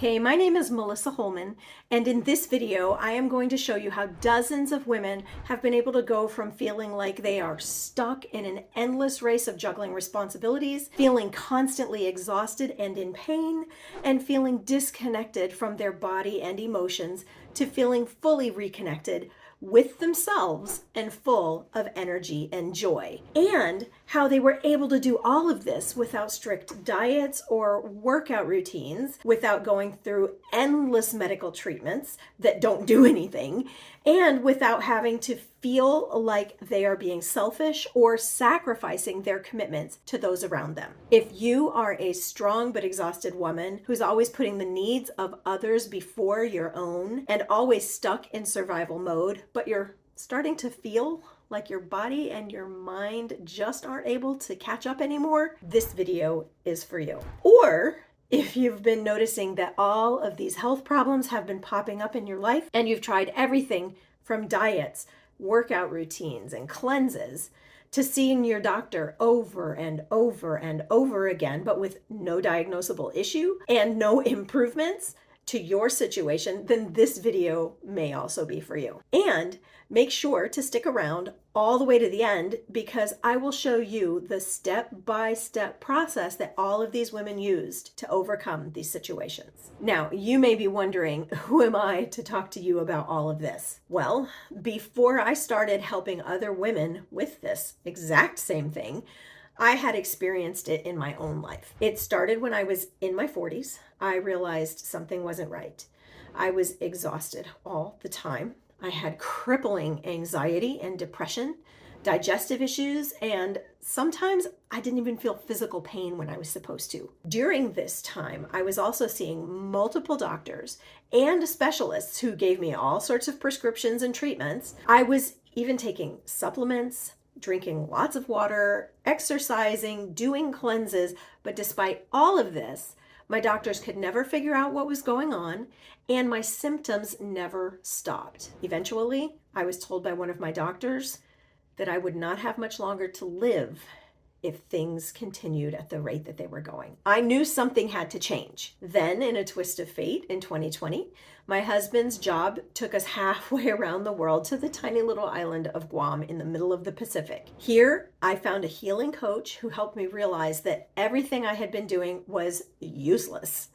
Hey, my name is Melissa Holman, and in this video, I am going to show you how dozens of women have been able to go from feeling like they are stuck in an endless race of juggling responsibilities, feeling constantly exhausted and in pain, and feeling disconnected from their body and emotions, to feeling fully reconnected with themselves and full of energy and joy, and how they were able to do all of this without strict diets or workout routines, without going through endless medical treatments that don't do anything, and without having to feel like they are being selfish or sacrificing their commitments to those around them. If you are a strong but exhausted woman who's always putting the needs of others before your own and always stuck in survival mode, but you're starting to feel like your body and your mind just aren't able to catch up anymore, this video is for you. Or if you've been noticing that all of these health problems have been popping up in your life and you've tried everything from diets, workout routines, and cleanses to seeing your doctor over and over and over again, but with no diagnosable issue and no improvements to your situation, then this video may also be for you. And make sure to stick around all the way to the end, because I will show you the step-by-step process that all of these women used to overcome these situations. Now, you may be wondering, who am I to talk to you about all of this? Well, before I started helping other women with this exact same thing, I had experienced it in my own life. It started when I was in my 40s. I realized something wasn't right. I was exhausted all the time. I had crippling anxiety and depression, digestive issues, and sometimes I didn't even feel physical pain when I was supposed to. During this time, I was also seeing multiple doctors and specialists who gave me all sorts of prescriptions and treatments. I was even taking supplements, drinking lots of water, exercising, doing cleanses, but despite all of this, my doctors could never figure out what was going on, and my symptoms never stopped. Eventually, I was told by one of my doctors that I would not have much longer to live if things continued at the rate that they were going. I knew something had to change. Then, in a twist of fate, in 2020, my husband's job took us halfway around the world to the tiny little island of Guam in the middle of the Pacific. Here, I found a healing coach who helped me realize that everything I had been doing was useless,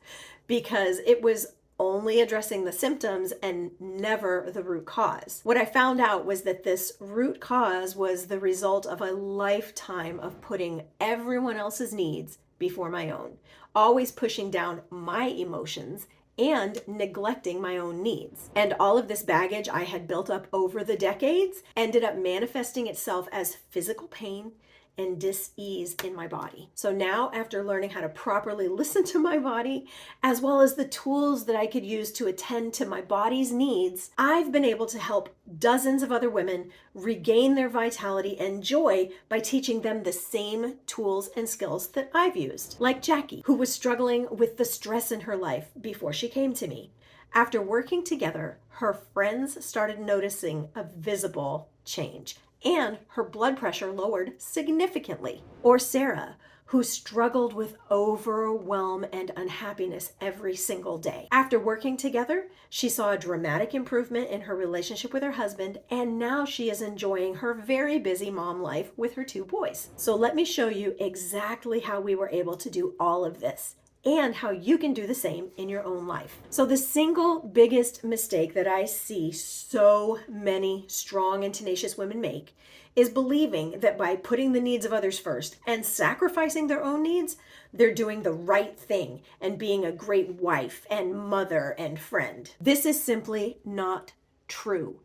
because it was only addressing the symptoms and never the root cause. What I found out was that this root cause was the result of a lifetime of putting everyone else's needs before my own, always pushing down my emotions and neglecting my own needs. And all of this baggage I had built up over the decades ended up manifesting itself as physical pain and dis-ease in my body. So now, after learning how to properly listen to my body, as well as the tools that I could use to attend to my body's needs, I've been able to help dozens of other women regain their vitality and joy by teaching them the same tools and skills that I've used. Like Jackie, who was struggling with the stress in her life before she came to me. After working together, her friends started noticing a visible change, and her blood pressure lowered significantly. Or Sarah, who struggled with overwhelm and unhappiness every single day. After working together, she saw a dramatic improvement in her relationship with her husband, and now she is enjoying her very busy mom life with her 2 boys. So let me show you exactly how we were able to do all of this, and how you can do the same in your own life. So the single biggest mistake that I see so many strong and tenacious women make is believing that by putting the needs of others first and sacrificing their own needs, they're doing the right thing and being a great wife and mother and friend. This is simply not true.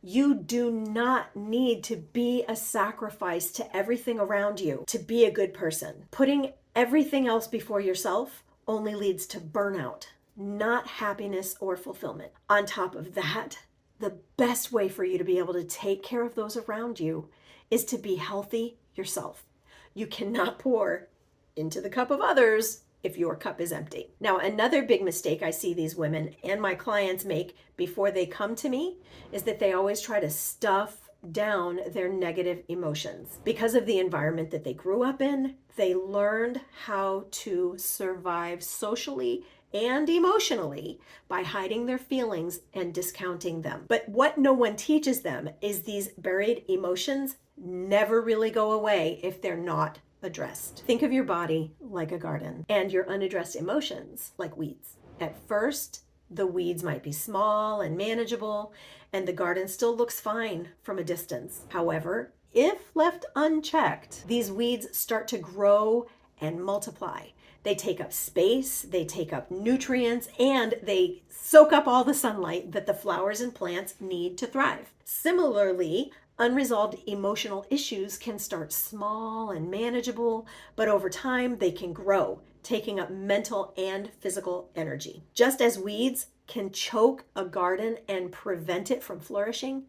You do not need to be a sacrifice to everything around you to be a good person. Putting everything else before yourself only leads to burnout, not happiness or fulfillment. On top of that, the best way for you to be able to take care of those around you is to be healthy yourself. You cannot pour into the cup of others if your cup is empty. Now, another big mistake I see these women and my clients make before they come to me is that they always try to stuff down their negative emotions. Because of the environment that they grew up in, they learned how to survive socially and emotionally by hiding their feelings and discounting them. But what no one teaches them is these buried emotions never really go away if they're not addressed. Think of your body like a garden and your unaddressed emotions like weeds. At first, the weeds might be small and manageable, and the garden still looks fine from a distance. However, if left unchecked, these weeds start to grow and multiply. They take up space, they take up nutrients, and they soak up all the sunlight that the flowers and plants need to thrive. Similarly, unresolved emotional issues can start small and manageable, but over time they can grow, taking up mental and physical energy. Just as weeds can choke a garden and prevent it from flourishing,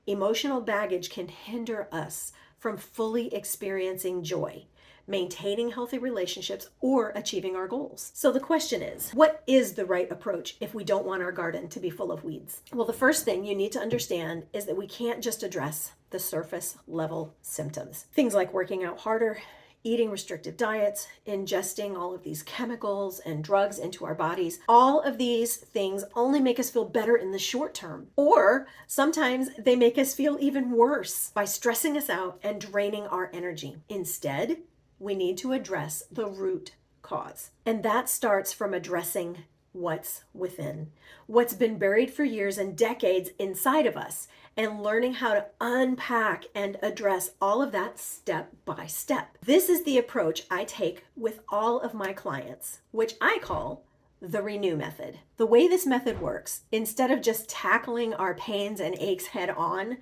emotional baggage can hinder us from fully experiencing joy, maintaining healthy relationships, or achieving our goals. So the question is, what is the right approach if we don't want our garden to be full of weeds? Well, the first thing you need to understand is that we can't just address the surface level symptoms. Things like working out harder, eating restrictive diets, ingesting all of these chemicals and drugs into our bodies. All of these things only make us feel better in the short term, or sometimes they make us feel even worse by stressing us out and draining our energy. Instead, we need to address the root cause. And that starts from addressing what's within, what's been buried for years and decades inside of us, and learning how to unpack and address all of that step by step. This is the approach I take with all of my clients, which I call the Renew method. The way this method works, instead of just tackling our pains and aches head on,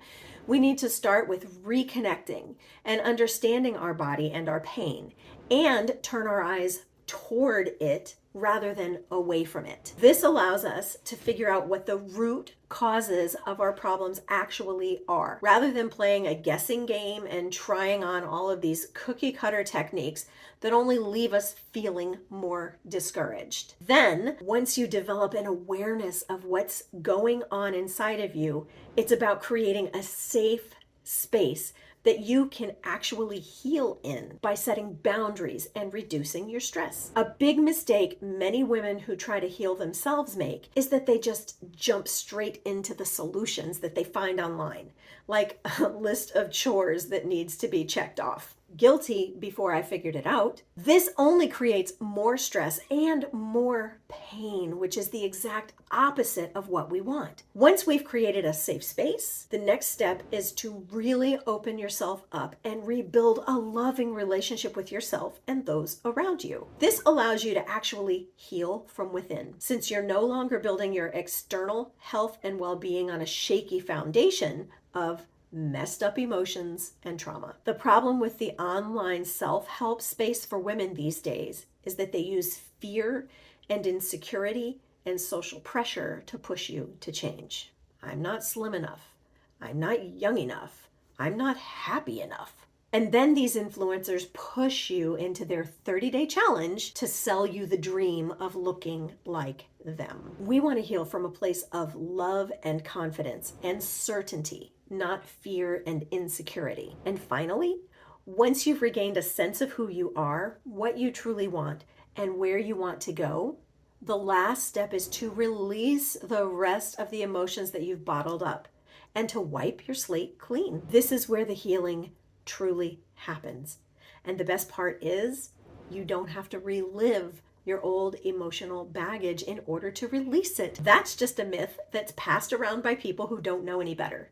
we need to start with reconnecting and understanding our body and our pain, and turn our eyes toward it rather than away from it. This allows us to figure out what the root causes of our problems actually are, rather than playing a guessing game and trying on all of these cookie cutter techniques that only leave us feeling more discouraged. Then, once you develop an awareness of what's going on inside of you, it's about creating a safe space that you can actually heal in by setting boundaries and reducing your stress. A big mistake many women who try to heal themselves make is that they just jump straight into the solutions that they find online, like a list of chores that needs to be checked off. Guilty before I figured it out. This only creates more stress and more pain, which is the exact opposite of what we want. Once we've created a safe space, the next step is to really open yourself up and rebuild a loving relationship with yourself and those around you. This allows you to actually heal from within, since you're no longer building your external health and well-being on a shaky foundation of messed up emotions and trauma. The problem with the online self-help space for women these days is that they use fear and insecurity and social pressure to push you to change. I'm not slim enough. I'm not young enough. I'm not happy enough. And then these influencers push you into their 30-day challenge to sell you the dream of looking like them. We want to heal from a place of love and confidence and certainty, not fear and insecurity. And finally, once you've regained a sense of who you are, what you truly want, and where you want to go, the last step is to release the rest of the emotions that you've bottled up and to wipe your slate clean. This is where the healing truly happens. And the best part is you don't have to relive your old emotional baggage in order to release it. That's just a myth that's passed around by people who don't know any better.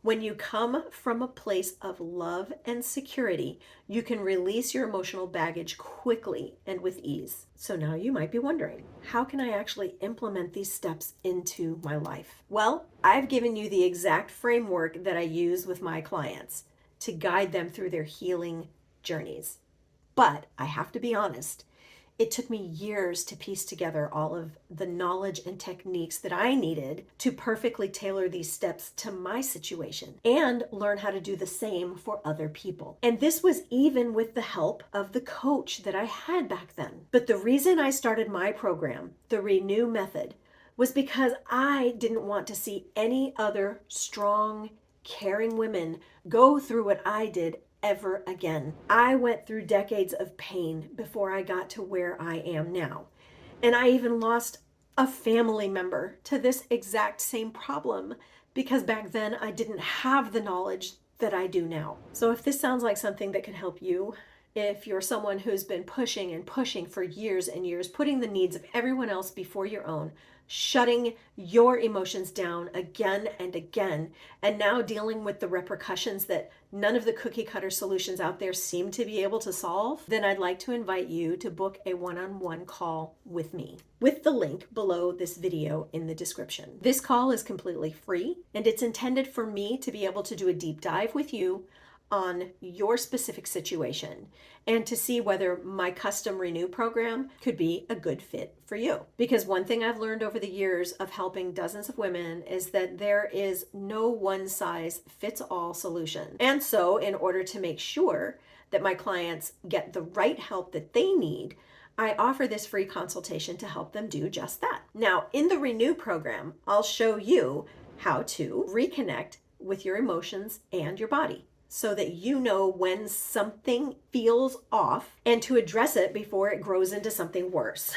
When you come from a place of love and security, you can release your emotional baggage quickly and with ease. So now you might be wondering, how can I actually implement these steps into my life? Well, I've given you the exact framework that I use with my clients to guide them through their healing journeys. But I have to be honest, it took me years to piece together all of the knowledge and techniques that I needed to perfectly tailor these steps to my situation and learn how to do the same for other people. And this was even with the help of the coach that I had back then. But the reason I started my program, the Renew Method, was because I didn't want to see any other strong, caring women go through what I did ever again. I went through decades of pain before I got to where I am now. And I even lost a family member to this exact same problem because back then I didn't have the knowledge that I do now. So if this sounds like something that can help you, if you're someone who's been pushing and pushing for years and years, putting the needs of everyone else before your own, shutting your emotions down again and again, and now dealing with the repercussions that none of the cookie cutter solutions out there seem to be able to solve, then I'd like to invite you to book a one-on-one call with me with the link below this video in the description. This call is completely free, and it's intended for me to be able to do a deep dive with you on your specific situation and to see whether my custom renew program could be a good fit for you. Because one thing I've learned over the years of helping dozens of women is that there is no one size fits all solution. And so in order to make sure that my clients get the right help that they need, I offer this free consultation to help them do just that. Now, in the Renew program, I'll show you how to reconnect with your emotions and your body so that you know when something feels off and to address it before it grows into something worse.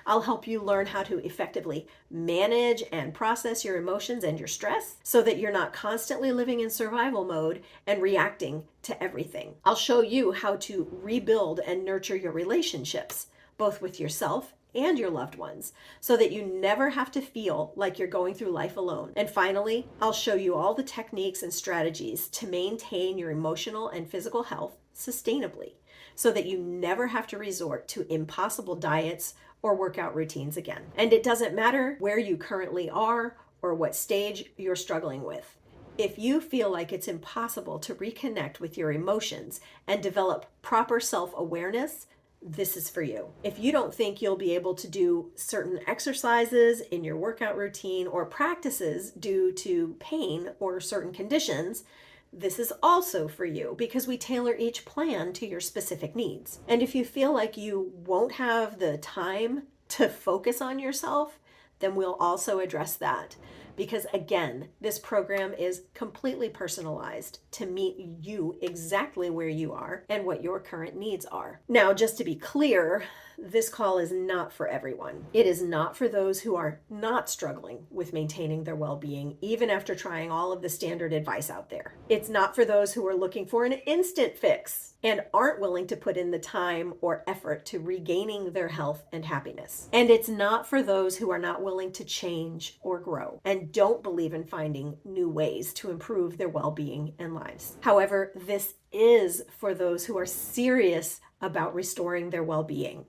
I'll help you learn how to effectively manage and process your emotions and your stress so that you're not constantly living in survival mode and reacting to everything. I'll show you how to rebuild and nurture your relationships, both with yourself and your loved ones, so that you never have to feel like you're going through life alone. And finally, I'll show you all the techniques and strategies to maintain your emotional and physical health sustainably, so that you never have to resort to impossible diets or workout routines again. And it doesn't matter where you currently are or what stage you're struggling with. If you feel like it's impossible to reconnect with your emotions and develop proper self-awareness, this is for you. If you don't think you'll be able to do certain exercises in your workout routine or practices due to pain or certain conditions, this is also for you because we tailor each plan to your specific needs. And if you feel like you won't have the time to focus on yourself, then we'll also address that. Because again, this program is completely personalized to meet you exactly where you are and what your current needs are. Now, just to be clear, this call is not for everyone. It is not for those who are not struggling with maintaining their well-being, even after trying all of the standard advice out there. It's not for those who are looking for an instant fix and aren't willing to put in the time or effort to regaining their health and happiness. And it's not for those who are not willing to change or grow and don't believe in finding new ways to improve their well-being and lives. However, this is for those who are serious about restoring their well-being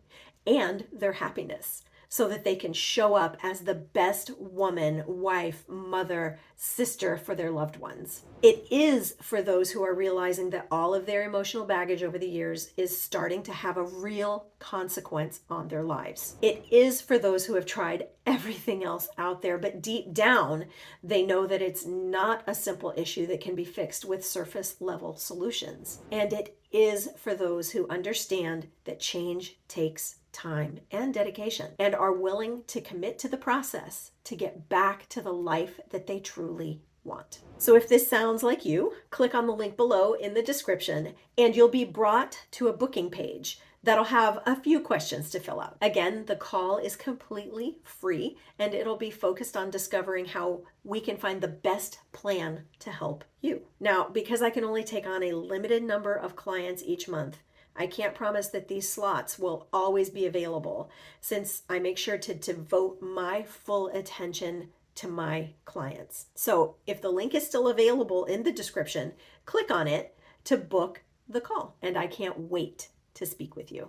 and their happiness so that they can show up as the best woman, wife, mother, sister for their loved ones. It is for those who are realizing that all of their emotional baggage over the years is starting to have a real consequence on their lives. It is for those who have tried everything else out there, but deep down, they know that it's not a simple issue that can be fixed with surface level solutions. And it is for those who understand that change takes time and dedication and are willing to commit to the process to get back to the life that they truly want. So if this sounds like you, click on the link below in the description and you'll be brought to a booking page that'll have a few questions to fill out. Again, the call is completely free and it'll be focused on discovering how we can find the best plan to help you. Now, because I can only take on a limited number of clients each month, I can't promise that these slots will always be available since I make sure to devote my full attention to my clients. So if the link is still available in the description, click on it to book the call. And I can't wait to speak with you.